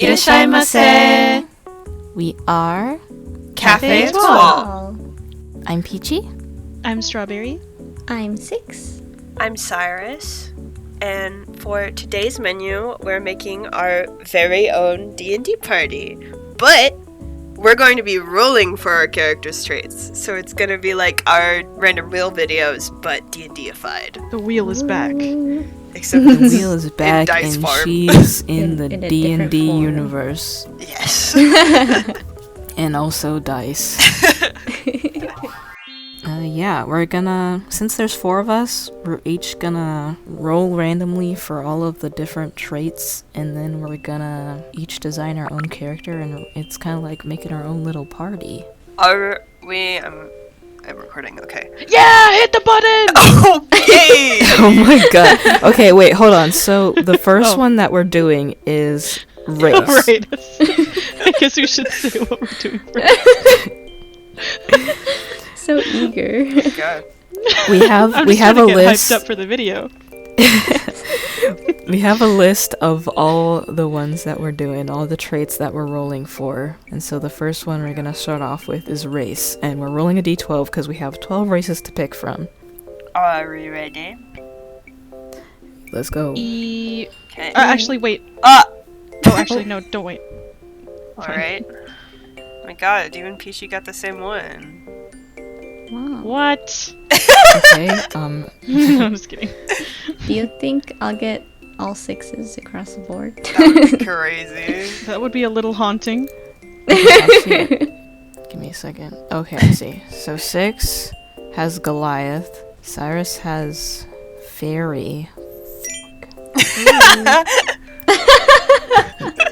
Irashaimase! We are Cafe Étoile. I'm Peachy. I'm Strawberry. I'm Six. I'm Cyrus. And for today's menu, we're making our very own D&D party. But we're going to be rolling for our characters' traits. So it's going to be like our random wheel videos, but D&D-ified. The wheel is back. Except The wheel is back dice and form. she's in the in a D&D different form. universe. Yes. And also dice. Yeah, we're gonna, since there's 4 of us, we're each gonna roll randomly for all of the different traits, and then we're gonna each design our own character, and it's kind of like making our own little party. Are we... I'm recording, okay. Yeah, hit the button! Okay! Oh my god. Okay, wait, hold on. So, the first one that we're doing is race. Oh, right. I guess we should say what we're doing first. So eager. God. We have I'm we just have a trying to get list. hyped up for the video. We have a list of all the ones that we're doing, all the traits that we're rolling for. And so the first one we're gonna start off with is race, and we're rolling a d12 because we have 12 races to pick from. Are we ready? Let's go. Okay. Actually, wait. Ah! Oh, actually, no, don't wait. Alright. Oh my god, you and Peachy got the same one. Wow. What? Okay. No, I'm just kidding. Do you think I'll get all 6s across the board? That would be crazy. That would be a little haunting. Actually, give me a second. Okay, I see. So 6 has Goliath. Cyrus has Fairy.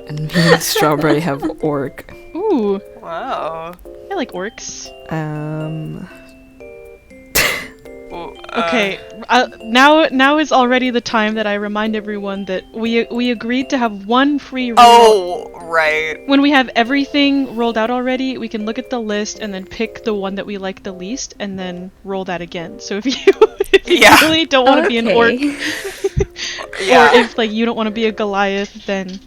And me and Strawberry have Orc. Ooh, Wow. I like orcs. Well, Okay, now is already the time that I remind everyone that we agreed to have one free roll. Oh, right. When we have everything rolled out already, we can look at the list and then pick the one that we like the least, and then roll that again. So if you Yeah. really don't want to be an orc, Yeah. or if like you don't want to be a Goliath, then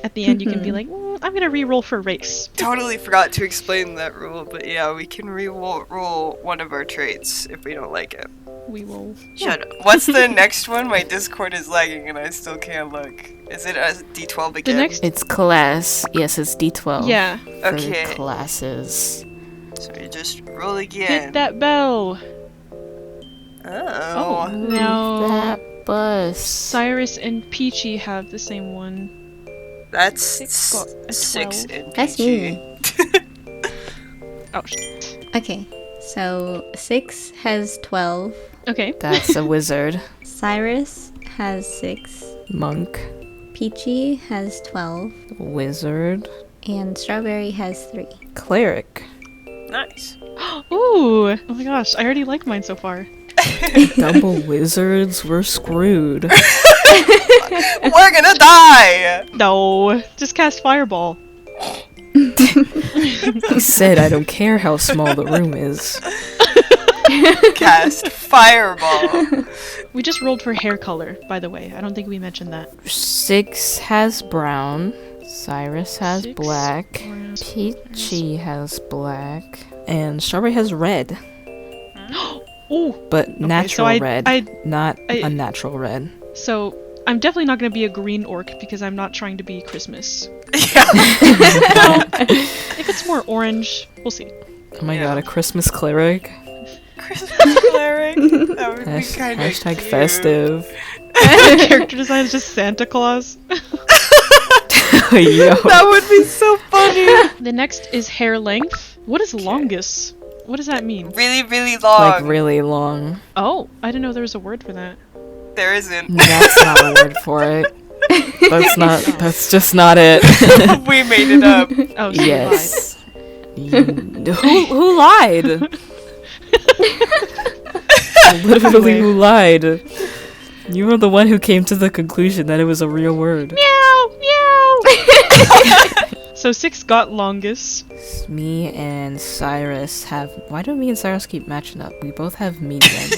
at the end you can be like, I'm gonna re-roll for race. Totally forgot to explain that rule, but yeah, we can roll one of our traits if we don't like it. We will. Shut up. What's the next one? My Discord is lagging and I still can't look. Is it a D12 again? The next. It's class. Yes, it's D12. Yeah. For Okay. classes. So you just roll again. Hit that bell. Oh. No. That bus. Cyrus and Peachy have the same one. That's Six got a 6 12. in That's PG. me. Oh shit. Okay, so 6 has 12. Okay. That's a wizard. Cyrus has 6. Monk. Peachy has 12. Wizard. And Strawberry has 3. Cleric. Nice. Ooh. Oh my gosh, I already like mine so far. Double wizards, we're screwed. We're gonna die! No. Just cast fireball. I said I don't care how small the room is. Cast fireball. We just rolled for hair color, by the way. I don't think we mentioned that. 6 has brown. Cyrus has 6, black. brown, Peachy has black. And Strawberry has red. Ooh. But natural so red. Not unnatural red. So I'm definitely not going to be a green orc because I'm not trying to be Christmas. Yeah. If it's more orange, we'll see. Oh my Yeah. god, a Christmas cleric. Christmas cleric? That would be kind of Hashtag cute. festive. Character design is just Santa Claus. Yo. That would be so funny. The next is hair length. What is longest? What does that mean? Really, really long. Like really long. Oh, I didn't know there was a word for that. There isn't. That's not a word for it. That's just not it. We made it up. Oh, so Yes. Who lied? Literally, who lied? You were the one who came to the conclusion that it was a real word. Meow, meow. So 6 got longest. Me and Cyrus have... Why do me and Cyrus keep matching up? We both have medium.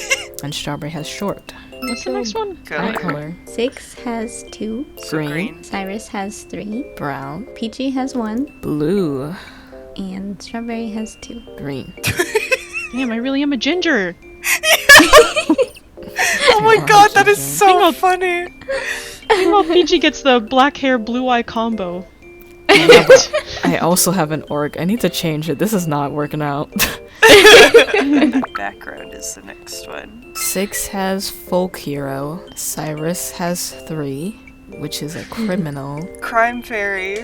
And Strawberry has short. What's the next one? Eye Good. color. 6 has 2. Green. Cyrus has 3. Brown. Peachy has 1. Blue. And Strawberry has 2. Green. Damn, I really am a ginger. Oh my god, that is so funny. Meanwhile, Peachy gets the black hair, blue eye combo. I also have an orc. I need to change it. This is not working out. Background is the next one. 6 has folk hero. Cyrus has 3, which is a criminal. Crime fairy.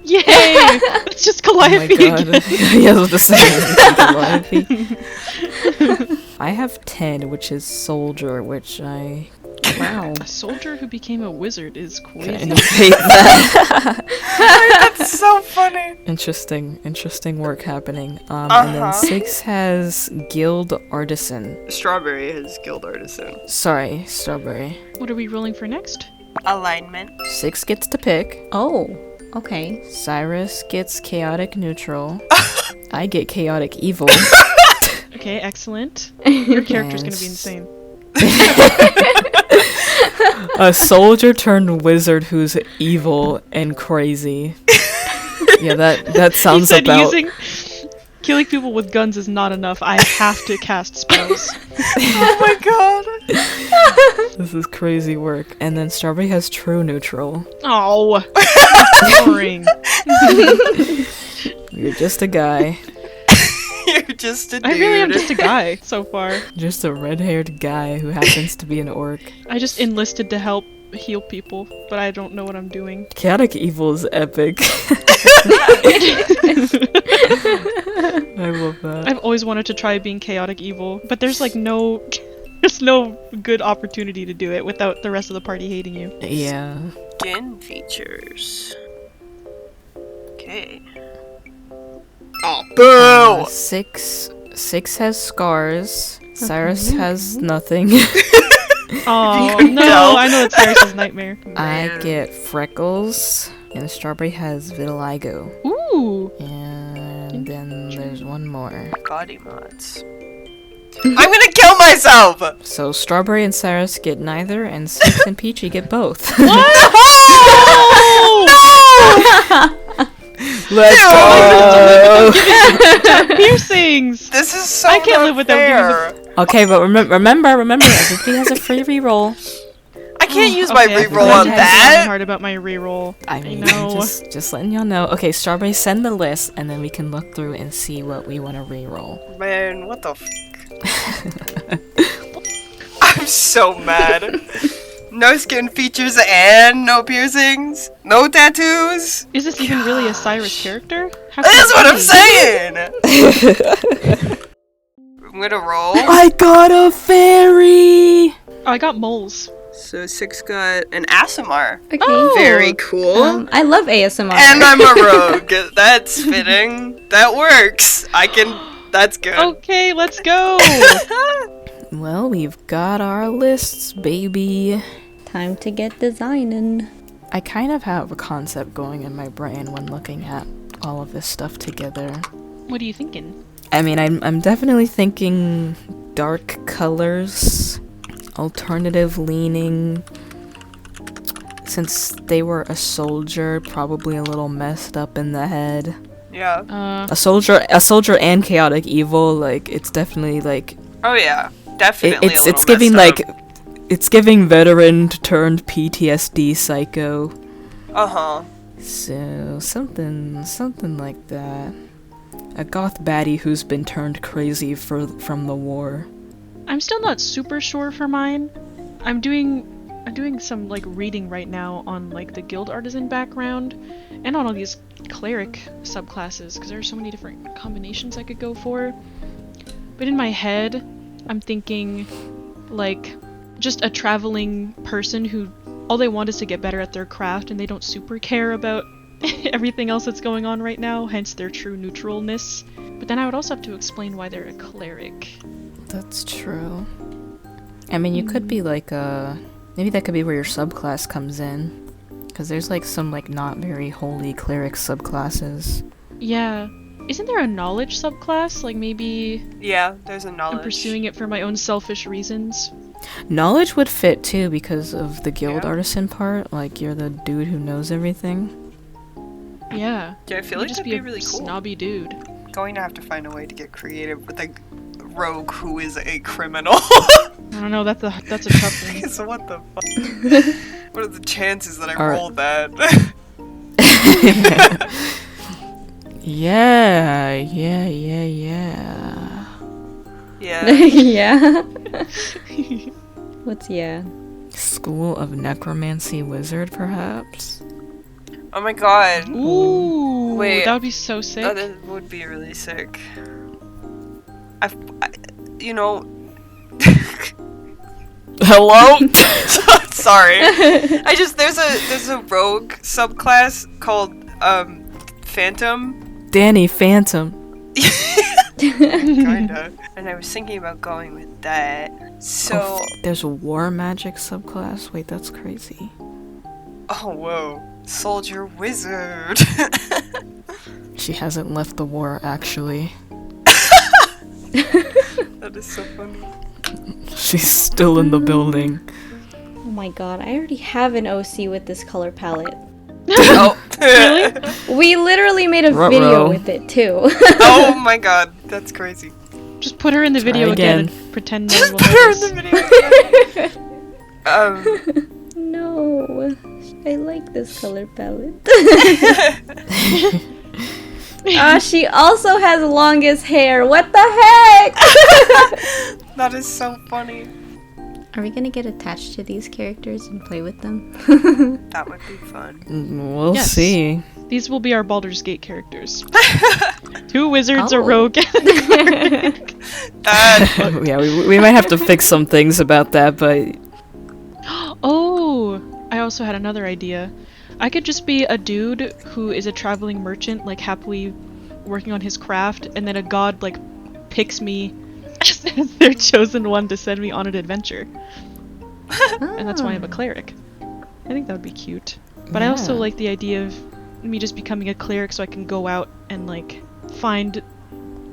Yay! It's just Oh my Calliope god. again. Yeah, I was the same. I have 10, which is soldier, which I Wow. A soldier who became a wizard is kind crazy. of hate that. That's so funny. Interesting work happening. And then 6 has guild artisan. Strawberry has guild artisan. Sorry, strawberry. What are we rolling for next? Alignment. 6 gets to pick. Oh, okay. Cyrus gets chaotic neutral. I get chaotic evil. Okay, excellent. Your character's gonna be insane. A soldier turned wizard who's evil and crazy. Yeah, that sounds He said about. killing people with guns is not enough. I have to cast spells. Oh my god. This is crazy work. And then Strawberry has true neutral. Oh, boring. You're just a guy. You're just a dude. I really am just a guy so far. Just a red-haired guy who happens to be an orc. I just enlisted to help heal people, but I don't know what I'm doing. Chaotic evil is epic. I love that. I've always wanted to try being chaotic evil, but there's like no there's no good opportunity to do it without the rest of the party hating you. Yeah. Skin features. Okay. Oh, boo! 6 has scars. Cyrus has nothing. Oh can no, tell. I know it's Cyrus's nightmare. I get freckles. And Strawberry has vitiligo. Ooh. And then there's one more. Gaudy mods. I'm gonna kill myself! So Strawberry and Cyrus get neither, and 6 and Peachy get both. Let's go! Piercings! This is so I can't live without fair. Okay, but remember, everybody has a free reroll. I can't use my Okay, reroll I'm on thinking that. hard about my reroll. I mean, know. just letting y'all know. Okay, Strawberry, send the list, and then we can look through and see what we want to reroll. Man, what the f. I'm so mad. No skin features and no piercings. No tattoos. Is this even really a Cyrus character? How That's can what it I'm be? saying. I'm gonna roll. I got a fairy! Oh, I got moles. So 6 got an Asimar. Okay. Oh. Very cool. I love ASMR. And I'm a rogue. That's fitting. That works. That's good. Okay, let's go! Well, we've got our lists, baby. Time to get designing. I kind of have a concept going in my brain when looking at all of this stuff together. What are you thinking? I mean, I'm definitely thinking dark colors, alternative leaning. Since they were a soldier, probably a little messed up in the head. Yeah. A soldier and chaotic evil. Like, it's definitely like Oh yeah. Definitely. it's giving like it's giving veteran turned PTSD psycho. Uh-huh. So something like that. A goth baddie who's been turned crazy from the war. I'm still not super sure for mine. I'm doing some like reading right now on like the guild artisan background and on all these cleric subclasses because there are so many different combinations I could go for. But in my head, I'm thinking like just a traveling person who all they want is to get better at their craft and they don't super care about everything else that's going on right now, hence their true neutralness. But then I would also have to explain why they're a cleric. That's true. I mean, you could be like maybe that could be where your subclass comes in, because there's like some like not very holy cleric subclasses. Yeah, Isn't there a knowledge subclass? Like maybe Yeah, there's a knowledge. I'm pursuing it for my own selfish reasons. Knowledge would fit too because of the guild Yeah. artisan part. Like, you're the dude who knows everything. Yeah. Yeah, I feel You like just that'd be be a really cool. snobby dude. Going to have to find a way to get creative with a rogue who is a criminal. I don't know. That's a tough one. So what the fuck? What are the chances that I Alright. rolled that? Yeah. Yeah. Yeah. What's yeah? School of Necromancy Wizard, perhaps? Oh my god. Ooh, Wait. that would be so sick. Oh, that would be really sick. You know. Hello? Sorry. There's a rogue subclass called Phantom. Danny Phantom. Kinda. And I was thinking about going with that. So There's a War Magic subclass? Wait, that's crazy. oh whoa. Soldier Wizard. She hasn't left the war, actually. That is so funny. She's still in the building. Oh my god, I already have an OC with this color palette. Oh. We literally made a Ruh-roh. video with it too. Oh my god, that's crazy. Just put her in the Try video again again. and pretend no Just one put will her in notice. the video. No, I like this color palette. She also has longest hair. What the heck? That is so funny. Are we gonna get attached to these characters and play with them? That would be fun. We'll Yes. see. These will be our Baldur's Gate characters. 2 wizards, a Oh. rogue, and a That Yeah, we might have to fix some things about that, but Oh, I also had another idea. I could just be a dude who is a traveling merchant, like happily working on his craft, and then a god like picks me as their chosen one to send me on an adventure, and that's why I'm a cleric. I think that would be cute. But I also Yeah. like the idea of me just becoming a cleric so I can go out and like find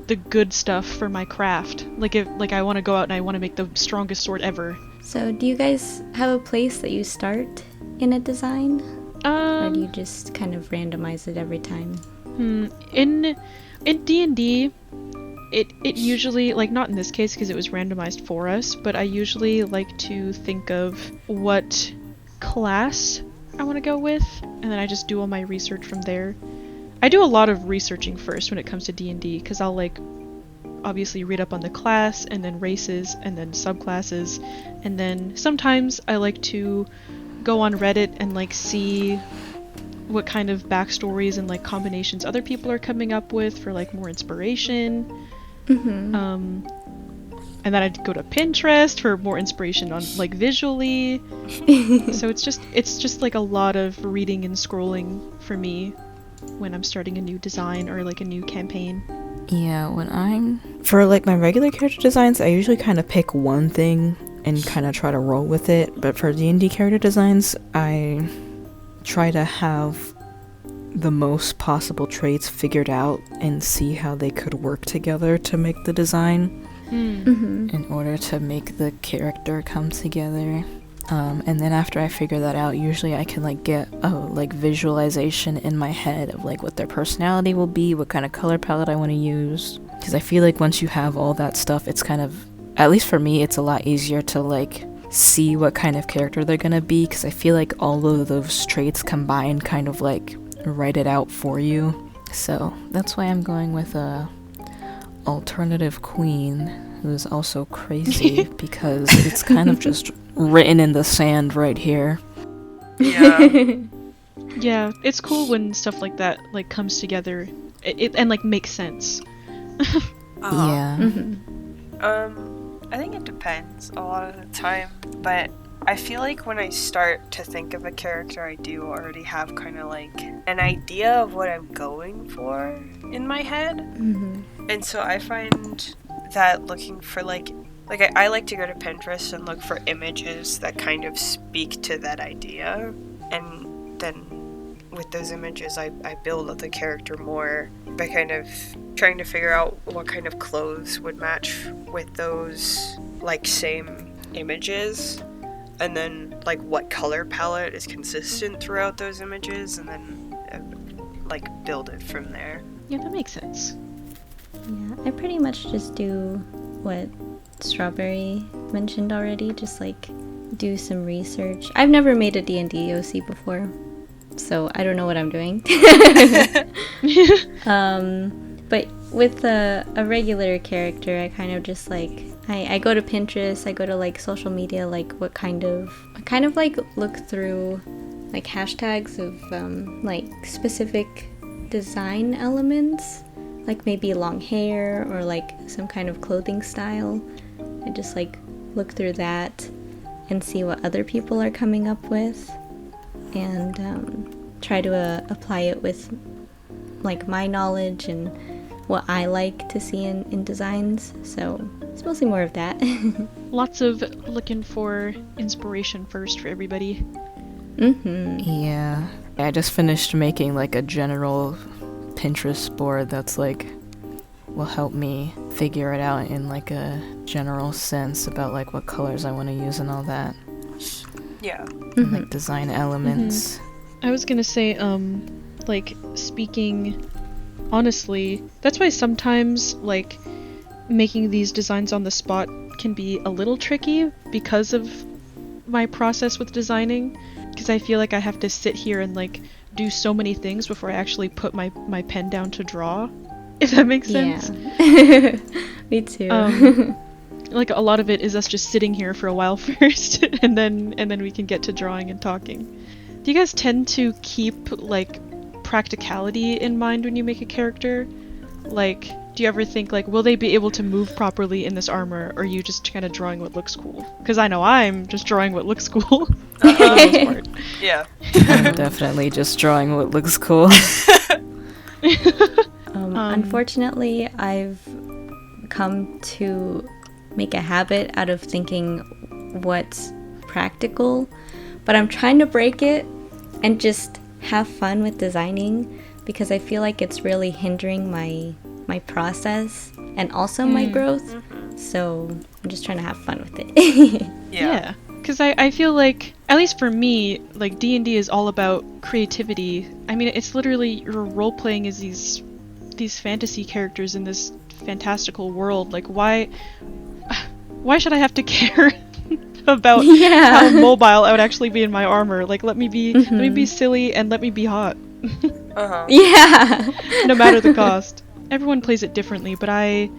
the good stuff for my craft. Like if like I want to go out and I want to make the strongest sword ever. So, do you guys have a place that you start in a design? Or do you just kind of randomize it every time? In D&D, it usually, like not in this case because it was randomized for us, but I usually like to think of what class I want to go with, and then I just do all my research from there. I do a lot of researching first when it comes to D&D because I'll like obviously read up on the class and then races and then subclasses, and then sometimes I like to go on Reddit and like see what kind of backstories and like combinations other people are coming up with for like more inspiration. Mm-hmm. And then I'd go to Pinterest for more inspiration on like visually. So it's just like a lot of reading and scrolling for me when I'm starting a new design or like a new campaign. yeah, for like my regular character designs, I usually kind of pick one thing and kind of try to roll with it. But for D&D character designs, I try to have the most possible traits figured out and see how they could work together to make the design in order to make the character come together. And then after I figure that out, usually I can like get a like visualization in my head of like what their personality will be, what kind of color palette I want to use. Because I feel like once you have all that stuff, it's kind of, at least for me, it's a lot easier to like see what kind of character they're gonna be, because I feel like all of those traits combined kind of like write it out for you. So that's why I'm going with a alternative queen who's also crazy because it's kind of just written in the sand right here. yeah. Yeah, it's cool when stuff like that like comes together and like makes sense. Yeah. I think it depends a lot of the time, but I feel like when I start to think of a character, I do already have kind of like an idea of what I'm going for in my head. And so I find that looking for like I like to go to Pinterest and look for images that kind of speak to that idea, and then with those images, I build the character more by kind of trying to figure out what kind of clothes would match with those, like, same images, and then, like, what color palette is consistent throughout those images, and then, like, build it from there. Yeah, that makes sense. Yeah, I pretty much just do what Strawberry mentioned already, just, like, do some research. I've never made a D&D OC before, so I don't know what I'm doing. But with a regular character, I kind of just, like, I go to Pinterest, I go to, like, social media, like, I kind of like look through, like, hashtags of like specific design elements, like maybe long hair or like some kind of clothing style. I just, like, look through that and see what other people are coming up with, and try to apply it with, like, my knowledge and what I like to see in designs. So it's mostly more of that. Lots of looking for inspiration first for everybody. Yeah. I just finished making, like, a general Pinterest board that's, like, will help me figure it out in, like, a general sense about, like, what colors I want to use and all that. Yeah. And, like, design elements. I was gonna say, like, speaking honestly, that's why sometimes, like, making these designs on the spot can be a little tricky because of my process with designing, because I feel like I have to sit here and, like, do so many things before I actually put my pen down to draw, if that makes sense. Yeah. Me too. Like, a lot of it is us just sitting here for a while first, and then we can get to drawing and talking. Do you guys tend to keep, like, practicality in mind when you make a character? Like, do you ever think, like, will they be able to move properly in this armor, or are you just kind of drawing what looks cool? Because I know I'm just drawing what looks cool. For the most part. Yeah. I'm definitely just drawing what looks cool. Unfortunately, I've come to make a habit out of thinking what's practical, but I'm trying to break it and just have fun with designing, because I feel like it's really hindering my process and also my growth. So I'm just trying to have fun with it. Yeah. Because I feel like, at least for me, like, D&D is all about creativity. I mean, it's literally, your role-playing is these fantasy characters in this fantastical world. Like, why should I have to care about how mobile I would actually be in my armor? Like, let me be silly and let me be hot. Yeah. No matter the cost. Everyone plays it differently, but I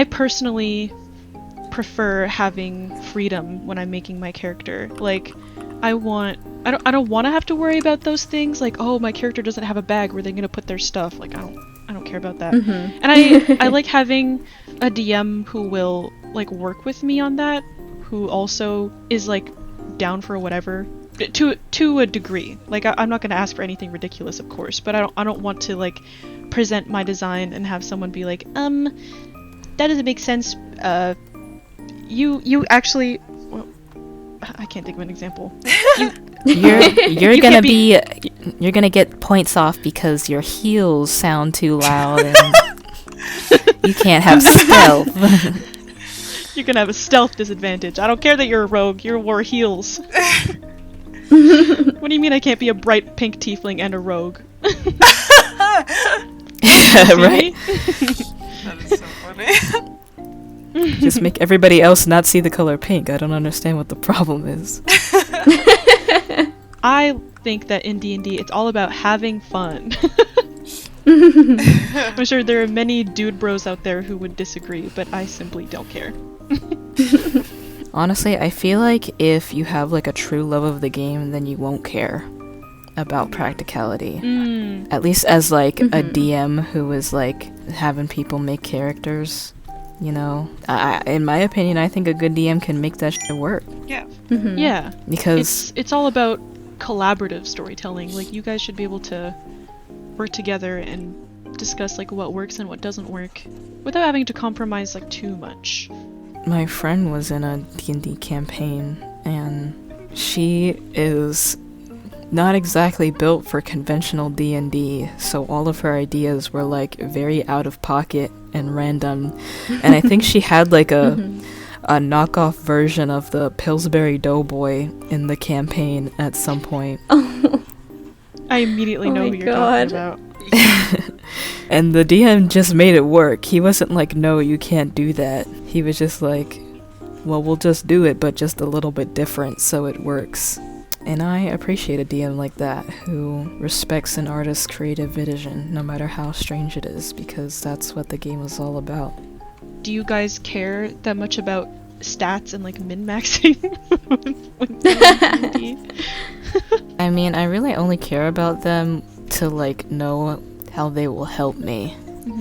personally prefer having freedom when I'm making my character. Like, I don't want to have to worry about those things, like, oh, my character doesn't have a bag where they're gonna put their stuff. Like, I don't care about that. And I like having a DM who will, like, work with me on that, who also is, like, down for whatever, to a degree. Like, I'm not gonna ask for anything ridiculous, of course, but I don't want to, like, present my design and have someone be like, that doesn't make sense. You actually, well, I can't think of an example. You're gonna get points off because your heels sound too loud and you can't have stealth. You're gonna have a stealth disadvantage. I don't care that you're a rogue, you wore heels. What do you mean I can't be a bright pink tiefling and a rogue? Right? That is so funny. Just make everybody else not see the color pink. I don't understand what the problem is. I think that in D&D it's all about having fun. I'm sure there are many dude bros out there who would disagree, but I simply don't care. Honestly, I feel like if you have, like, a true love of the game, then you won't care about practicality. At least as, like, a DM who is, like, having people make characters. You know, in my opinion, I think a good DM can make that shit work. Yeah. Yeah. Because it's all about collaborative storytelling. Like, you guys should be able to work together and discuss, like, what works and what doesn't work without having to compromise, like, too much. my friend was in a D&D campaign, and she is not exactly built for conventional D&D, so all of her ideas were like very out of pocket and random. And I think she had like a knockoff version of the Pillsbury Doughboy in the campaign at some point. I immediately know who you're talking about. And the DM just made it work. He wasn't like, no, you can't do that. He was just like, well, we'll just do it, but just a little bit different so it works. And I appreciate a DM like that, who respects an artist's creative vision, no matter how strange it is, because that's what the game is all about. Do you guys care that much about stats and like min-maxing? I mean, I really only care about them to like know how they will help me.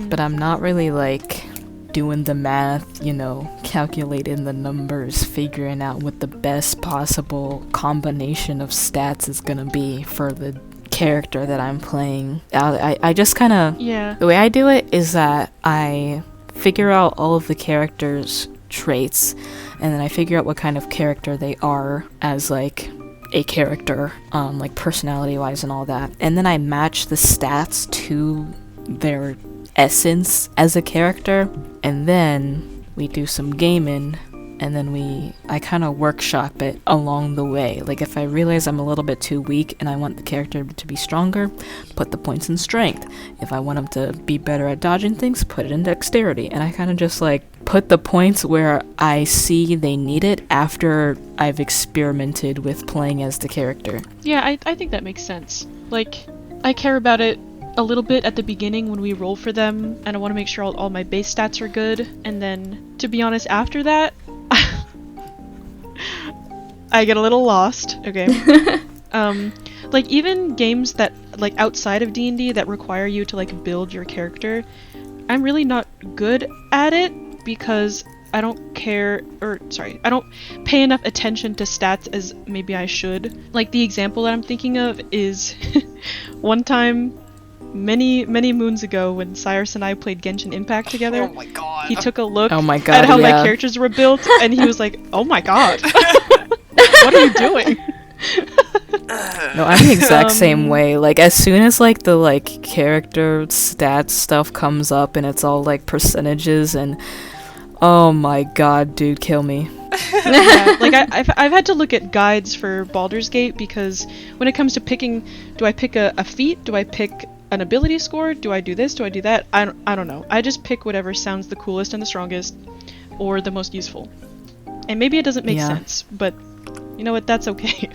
But I'm not really like doing the math, you know, calculating the numbers, figuring out what the best possible combination of stats is gonna be for the character that I'm playing. I just kind of, the way I do it is that I figure out all of the characters' traits, and then I figure out what kind of character they are as like a character, like personality wise and all that, and then I match the stats to their essence as a character, and then we do some gaming, and then I kind of workshop it along the way. Like if I realize I'm a little bit too weak and I want the character to be stronger, put the points in strength. If I want them to be better at dodging things, put it in dexterity. And I kind of just like put the points where I see they need it after I've experimented with playing as the character. Yeah, I think that makes sense. Like, I care about it a little bit at the beginning when we roll for them, and I want to make sure all my base stats are good, and then, to be honest, after that, I get a little lost, okay? Like, even games that, like, outside of D&D that require you to, like, build your character, I'm really not good at it because I don't pay enough attention to stats as maybe I should. Like, the example that I'm thinking of is one time many moons ago when Cyrus and I played Genshin Impact together. Oh my god. He took a look at how my characters were built and he was like, oh my god. What are you doing? No, I'm the exact same way. Like as soon as like the like character stats stuff comes up and it's all like percentages and oh my god, dude, kill me. Yeah, like I've had to look at guides for Baldur's Gate because when it comes to picking, do I pick a feat? Do I pick an ability score? Do I do this? Do I do that? I don't know. I just pick whatever sounds the coolest and the strongest or the most useful. And maybe it doesn't make sense, but you know what? That's okay.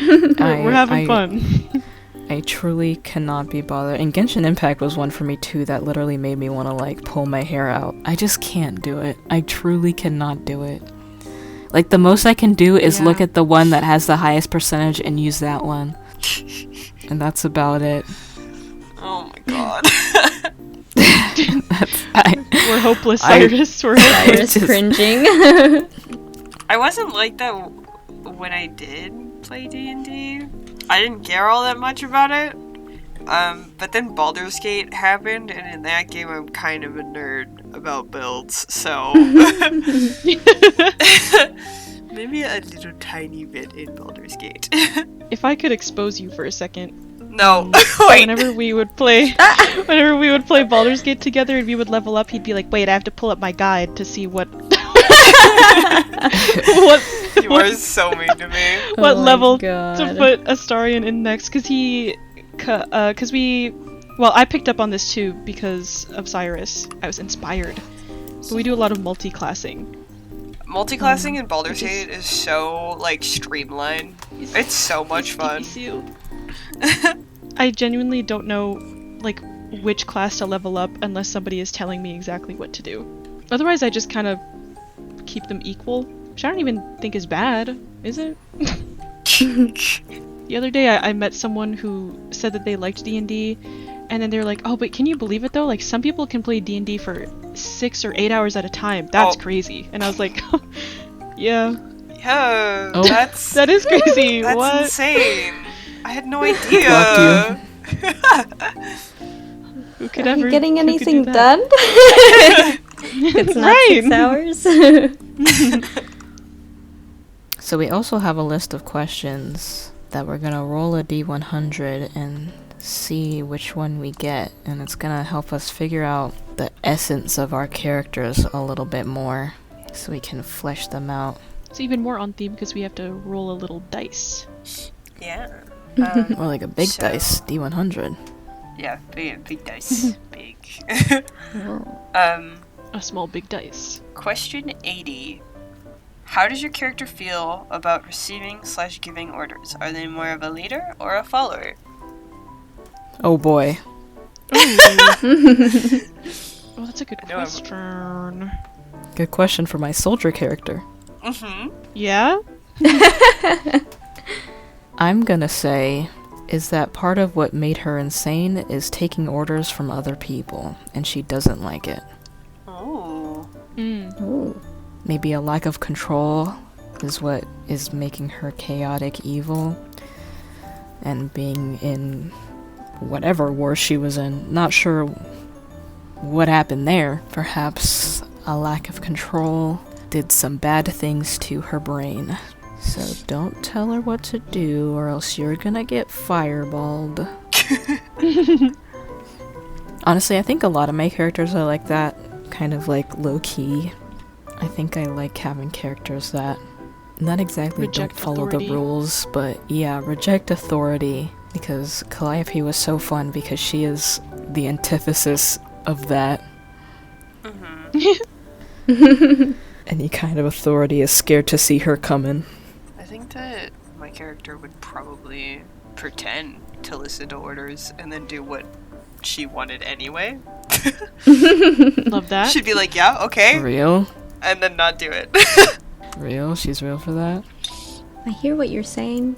We're having fun. I truly cannot be bothered. And Genshin Impact was one for me too that literally made me want to like pull my hair out. I just can't do it. I truly cannot do it. Like the most I can do is look at the one that has the highest percentage and use that one. And that's about it. Oh my god. We're hopeless, Cyrus. We're hopeless. Cyrus cringing. I wasn't like that when I did play D&D. I didn't care all that much about it. But then Baldur's Gate happened, and in that game I'm kind of a nerd about builds, so... Maybe a little tiny bit in Baldur's Gate. If I could expose you for a second. No, wait. Whenever we would play Baldur's Gate together and we would level up, he'd be like, wait, I have to pull up my guide to see what... You are so mean to me. What level God. to put Astarion in next, because I picked up on this too because of Cyrus. I was inspired. But we do a lot of multi-classing. Multi-classing in Baldur's Gate is so, like, streamlined. It's so much fun. I genuinely don't know, like, which class to level up unless somebody is telling me exactly what to do. Otherwise, I just kind of keep them equal, which I don't even think is bad, is it? The other day, I met someone who said that they liked D&D, and then they were like, oh, but can you believe it though? Like, some people can play D&D for 6 or 8 hours at a time. That's crazy. And I was like, yeah. Yeah, oh. That is crazy. That's what? Insane. I had no idea. Who could Are ever? you getting anything do done? It's not 6 hours. So we also have a list of questions that we're gonna roll a D100 and see which one we get, and it's gonna help us figure out the essence of our characters a little bit more so we can flesh them out. It's even more on theme because we have to roll a little dice. Yeah. Or like a big So- dice, D100. Yeah, big dice. Big. Whoa. A small big dice. Question 80. How does your character feel about receiving/giving orders? Are they more of a leader or a follower? Oh boy. Oh, that's a good I know I'm- question. Good question for my soldier character. Mm-hmm. Yeah? I'm gonna say is that part of what made her insane is taking orders from other people, and she doesn't like it. Oh. Ooh. Maybe a lack of control is what is making her chaotic evil, and being in whatever war she was in. Not sure what happened there. Perhaps a lack of control did some bad things to her brain. So don't tell her what to do, or else you're gonna get fireballed. Honestly, I think a lot of my characters are like that, kind of like low-key. I think I like having characters that not exactly Reject don't follow authority. the rules, but yeah, reject authority. Because Calliope was so fun because she is the antithesis of that. Any kind of authority is scared to see her coming. I think that my character would probably pretend to listen to orders and then do what she wanted anyway. Love that. She'd be like, yeah, okay, Real? and then not do it. Real? She's real for that? I hear what you're saying.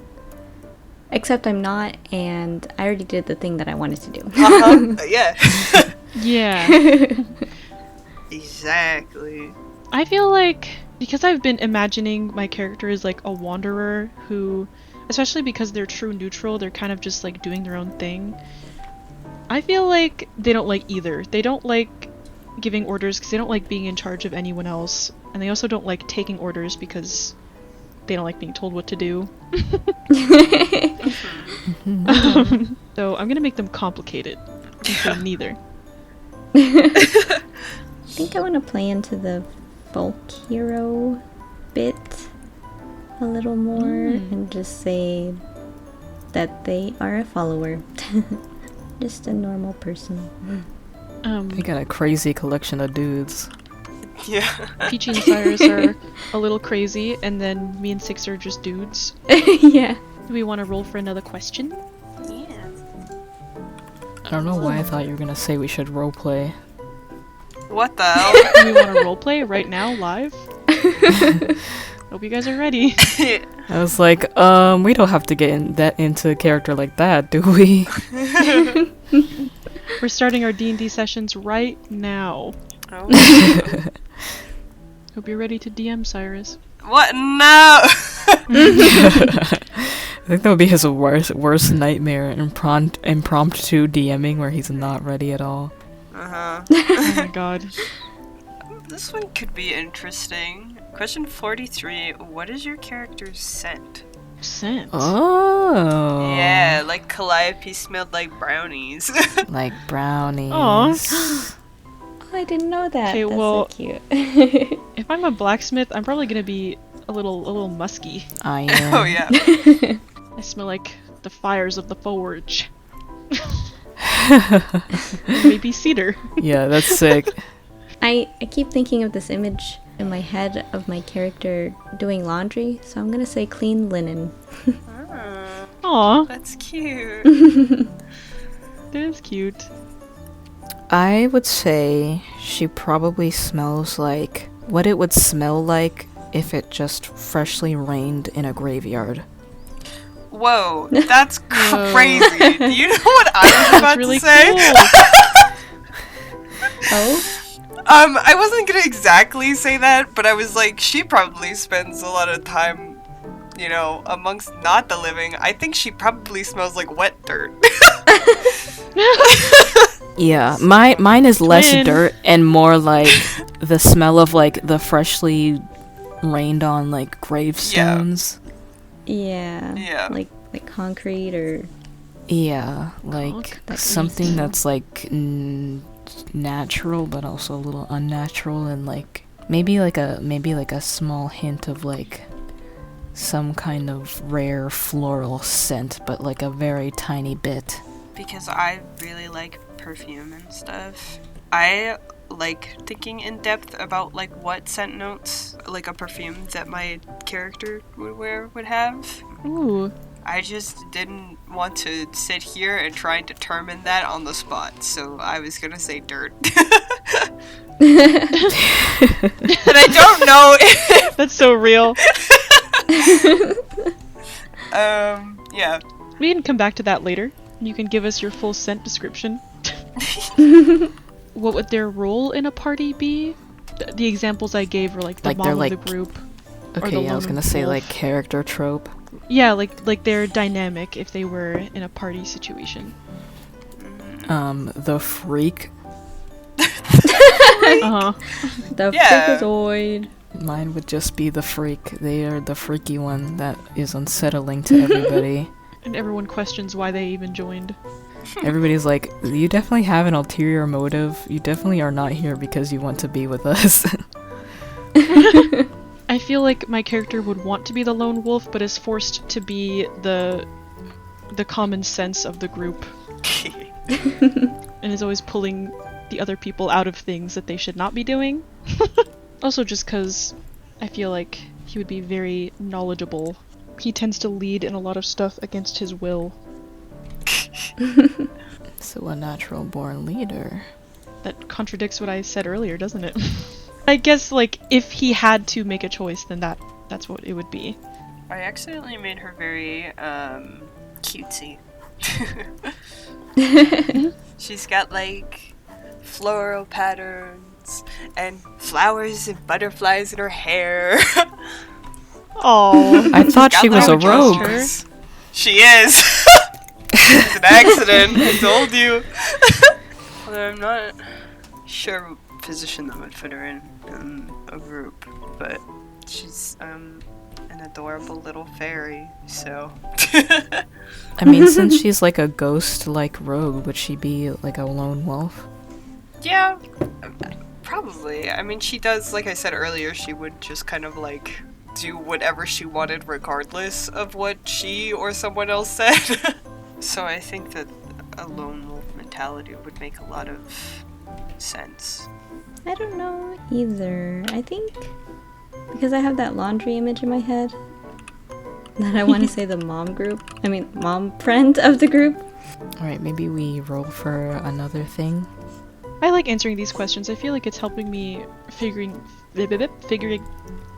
Except I'm not, and I already did the thing that I wanted to do. Yeah. Yeah. Exactly. I feel like because I've been imagining my character as like a wanderer who, especially because they're true neutral, they're kind of just like doing their own thing. I feel like they don't like either. They don't like giving orders because they don't like being in charge of anyone else, and they also don't like taking orders because they don't like being told what to do. So I'm gonna make them complicated. So neither. I think I want to play into the folk hero bit a little more and just say that they are a follower. Just a normal person. We got a crazy collection of dudes. Yeah. Peachy and Cyrus are a little crazy, and then me and Six are just dudes. Yeah. Do we want to roll for another question? Yeah. I don't know why I thought you were gonna say we should roleplay. What the hell? Do we want to roleplay right now, live? Hope you guys are ready. I was like, we don't have to get into a character like that, do we? We're starting our D&D sessions right now. Oh. Hope you're ready to DM, Cyrus. What? No! I think that would be his worst nightmare, impromptu DMing where he's not ready at all. Uh-huh. Oh my god. This one could be interesting. Question 43. What is your character's scent? Scent. Oh. Yeah, like Calliope smelled like brownies. Like brownies. Aw. Oh, I didn't know that. Okay, That's well- so cute. If I'm a blacksmith, I'm probably gonna be a little musky. I am. Oh, yeah. I smell like the fires of the forge. Maybe cedar. Yeah, that's sick. I keep thinking of this image in my head of my character doing laundry, so I'm gonna say clean linen. Ah, Aw, that's cute. that is cute. I would say she probably smells like what it would smell like if it just freshly rained in a graveyard. Whoa, that's Whoa. crazy. Do you know what I was That's about really to say? cool. Oh? I wasn't gonna exactly say that, but I was like, she probably spends a lot of time, you know, amongst not the living. I think she probably smells like wet dirt. Yeah, mine is less Twin. dirt and more like the smell of like the freshly rained on like gravestones. Yeah. Yeah. Like like concrete or Yeah, like that something kind of that's like natural but also a little unnatural, and like maybe like a small hint of like some kind of rare floral scent, but like a very tiny bit. Because I really like perfume and stuff. I like thinking in depth about like what scent notes like a perfume that my character would wear would have. Ooh. I just didn't want to sit here and try and determine that on the spot, so I was gonna say dirt. And I don't know if That's so real. yeah. We can come back to that later. You can give us your full scent description. What would their role in a party be? The examples I gave were like the Like, they're, mom of like- the group. or Okay, the yeah, I was lone gonna say like wolf. character trope. Yeah, like their dynamic if they were in a party situation. The freak. Uh-huh. the Yeah. freakazoid. Mine would just be the freak. They are the freaky one that is unsettling to everybody. And everyone questions why they even joined. Everybody's like, you definitely have an ulterior motive. You definitely are not here because you want to be with us. I feel like my character would want to be the lone wolf, but is forced to be the common sense of the group, and is always pulling the other people out of things that they should not be doing. Also, just because I feel like he would be very knowledgeable. He tends to lead in a lot of stuff against his will. So a natural born leader. That contradicts what I said earlier, doesn't it? I guess, like, if he had to make a choice, then that's what it would be. I accidentally made her very cutesy. She's got like floral patterns and flowers and butterflies in her hair. Oh, I thought she was a Got like rogue. her. She is. It's an accident. I told you. Although I'm not sure what position that would fit her in a group, but she's an adorable little fairy. So. I mean, since she's like a ghost-like rogue, would she be like a lone wolf? Yeah, probably. I mean, she does, like I said earlier, she would just kind of like do whatever she wanted regardless of what she or someone else said. So I think that a lone wolf mentality would make a lot of sense. I don't know either. I think because I have that laundry image in my head that I want to say the mom friend of the group. Alright, maybe we roll for another thing. I like answering these questions. I feel like it's helping me figuring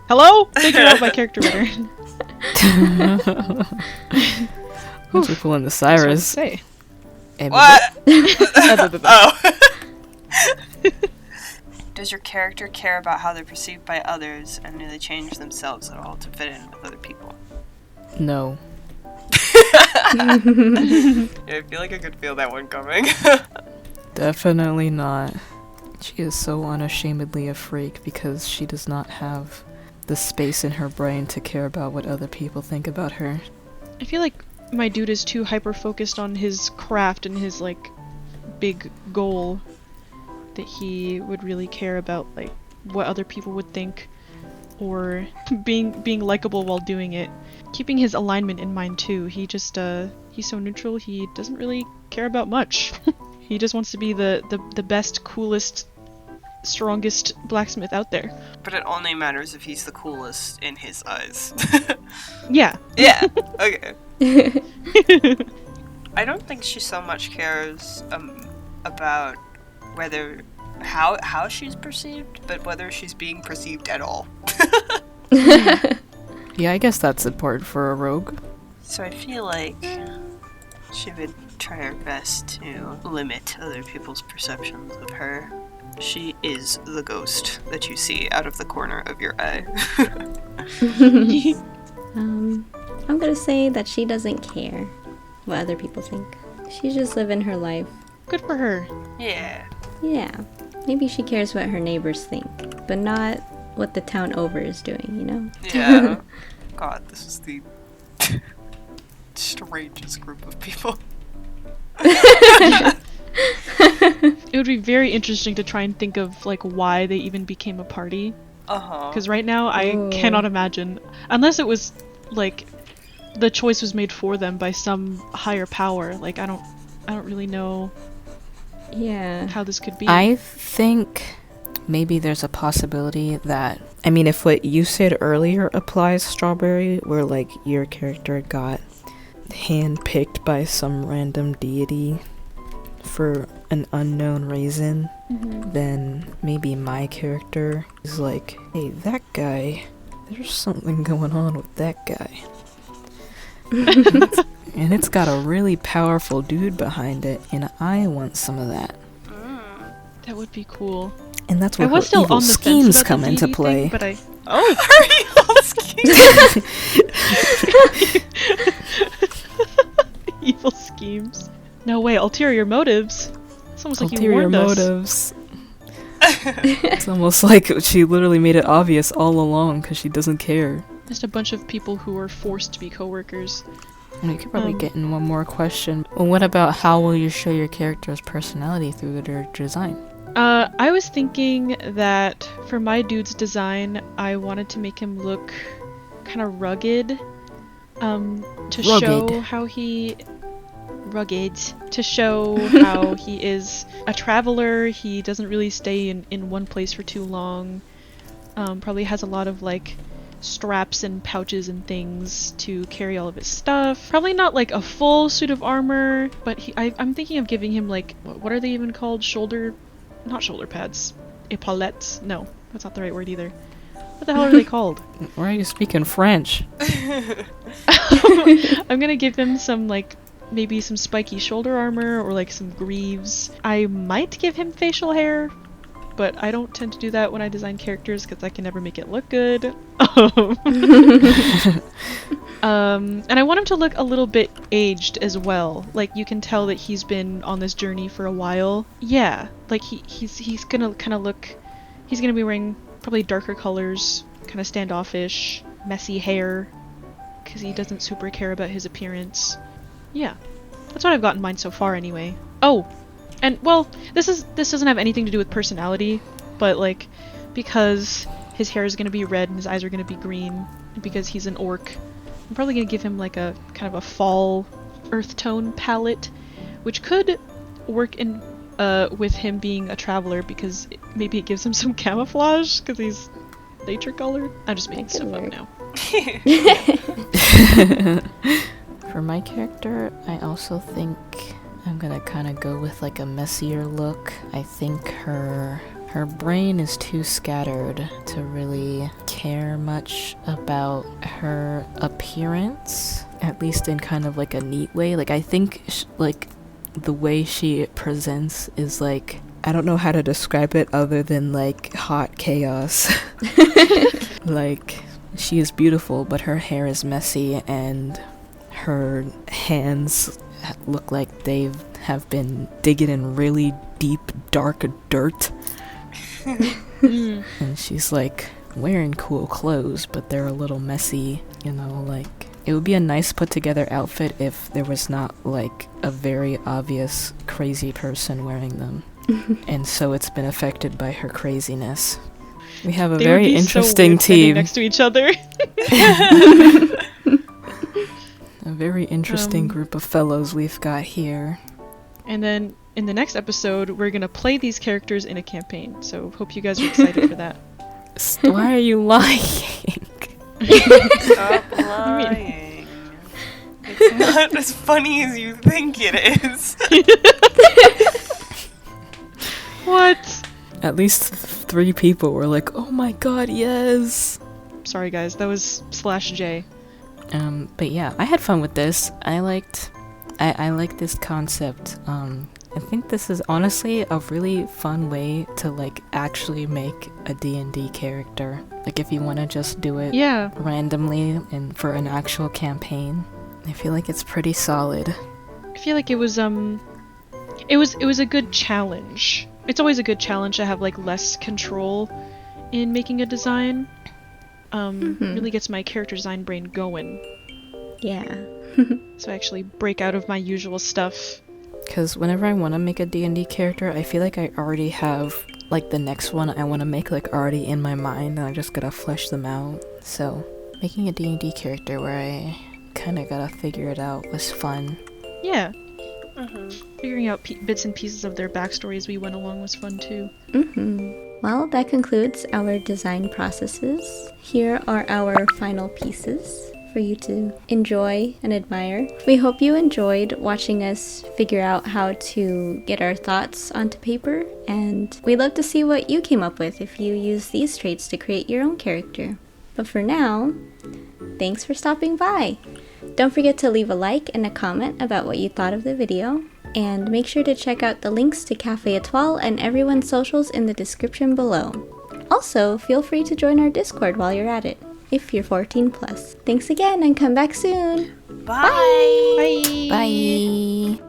Hello? Figure out my character better. Once we pull in the That's hard to Cyrus. say. What? Oh. Does your character care about how they're perceived by others, and do they change themselves at all to fit in with other people? No. Yeah, I feel like I could feel that one coming. Definitely not. She is so unashamedly a freak because she does not have the space in her brain to care about what other people think about her. I feel like my dude is too hyper focused on his craft and his like big goal that he would really care about like what other people would think or being likable while doing it. Keeping his alignment in mind too. He just he's so neutral, he doesn't really care about much. He just wants to be the best, coolest, strongest blacksmith out there. But it only matters if he's the coolest in his eyes. Yeah. Yeah, okay. I don't think she so much cares about whether how she's perceived, but whether she's being perceived at all. Yeah, I guess that's important for a rogue. So I feel like she would try her best to limit other people's perceptions of her. She is the ghost that you see out of the corner of your eye. I'm gonna say that she doesn't care what other people think. She's just living her life. Good for her. Yeah. Yeah, maybe she cares what her neighbors think, but not what the town over is doing, you know? Yeah. God, this is the strangest group of people. It would be very interesting to try and think of like why they even became a party. Uh-huh. Because right now I Ooh. cannot imagine, unless it was like the choice was made for them by some higher power. Like I don't really know Yeah. how this could be. I think maybe there's a possibility that, I mean, if what you said earlier applies, Strawberry, where like your character got handpicked by some random deity for an unknown reason, then maybe my character is like, hey, that guy, there's something going on with that guy. And it's got a really powerful dude behind it, and I want some of that. That would be cool. And that's I where her was still evil on the schemes fence about come the into DD play. thing, but I evil schemes. No way, ulterior motives. It's almost like you Ulterior warned us. motives. It's almost like she literally made it obvious all along because she doesn't care. Just a bunch of people who are forced to be coworkers. We could probably get in one more question. Well, what about how will you show your character's personality through their design? I was thinking that for my dude's design, I wanted to make him look kind of rugged. Show how he... Rugged. To show how he is a traveler. He doesn't really stay in one place for too long. Probably has a lot of, like, straps and pouches and things to carry all of his stuff. Probably not, like, a full suit of armor, but I'm thinking of giving him, like, what are they even called? Not shoulder pads. Epaulettes? No, that's not the right word either. What the hell are they called? Why are you speaking French? I'm gonna give him some, like, maybe some spiky shoulder armor or, like, some greaves. I might give him facial hair, but I don't tend to do that when I design characters because I can never make it look good. And I want him to look a little bit aged as well. Like, you can tell that he's been on this journey for a while. Yeah, like he's gonna kind of look... He's gonna be wearing probably darker colors, kind of standoffish, messy hair, because he doesn't super care about his appearance. Yeah, that's what I've got in mind so far anyway. Oh, and well, this doesn't have anything to do with personality, but like, because his hair is gonna be red and his eyes are gonna be green, and because he's an orc, I'm probably gonna give him like a kind of a fall earth tone palette, which could work in with him being a traveler because maybe it gives him some camouflage because he's nature colored. I'm just making stuff up now. For my character, I also think I'm gonna kind of go with like a messier look. I think her brain is too scattered to really care much about her appearance, at least in kind of like a neat way. Like I think like the way she presents is like, I don't know how to describe it other than like hot chaos. Like, she is beautiful, but her hair is messy and her hands look like they have been digging in really deep, dark dirt. And she's like wearing cool clothes, but they're a little messy, you know, like it would be a nice put together outfit if there was not like a very obvious crazy person wearing them. And so it's been affected by her craziness. We have a very interesting team next to each other. A very interesting group of fellows we've got here. And then in the next episode, we're gonna play these characters in a campaign. So hope you guys are excited for that. Why are you lying? Stop lying. It's not as funny as you think it is. What? At least 3 people were like, oh my god, yes! Sorry guys, that was /J. But yeah, I had fun with this. I liked this concept. I think this is honestly a really fun way to like actually make a D&D character. Like if you want to just do it randomly and for an actual campaign, I feel like it's pretty solid. I feel like it was a good challenge. It's always a good challenge to have like less control in making a design. Really gets my character design brain going. Yeah. So I actually break out of my usual stuff. Because whenever I want to make a D&D character, I feel like I already have, like, the next one I want to make, like, already in my mind, and I just gotta flesh them out. So, making a D&D character where I kind of gotta figure it out was fun. Yeah. Figuring out bits and pieces of their backstory as we went along was fun too. Well, that concludes our design processes. Here are our final pieces for you to enjoy and admire. We hope you enjoyed watching us figure out how to get our thoughts onto paper, and we'd love to see what you came up with if you use these traits to create your own character. But for now, thanks for stopping by. Don't forget to leave a like and a comment about what you thought of the video, and make sure to check out the links to Cafe Etoile and everyone's socials in the description below. Also, feel free to join our Discord while you're at it, if you're 14 plus. Thanks again and come back soon! Bye! Bye! Bye!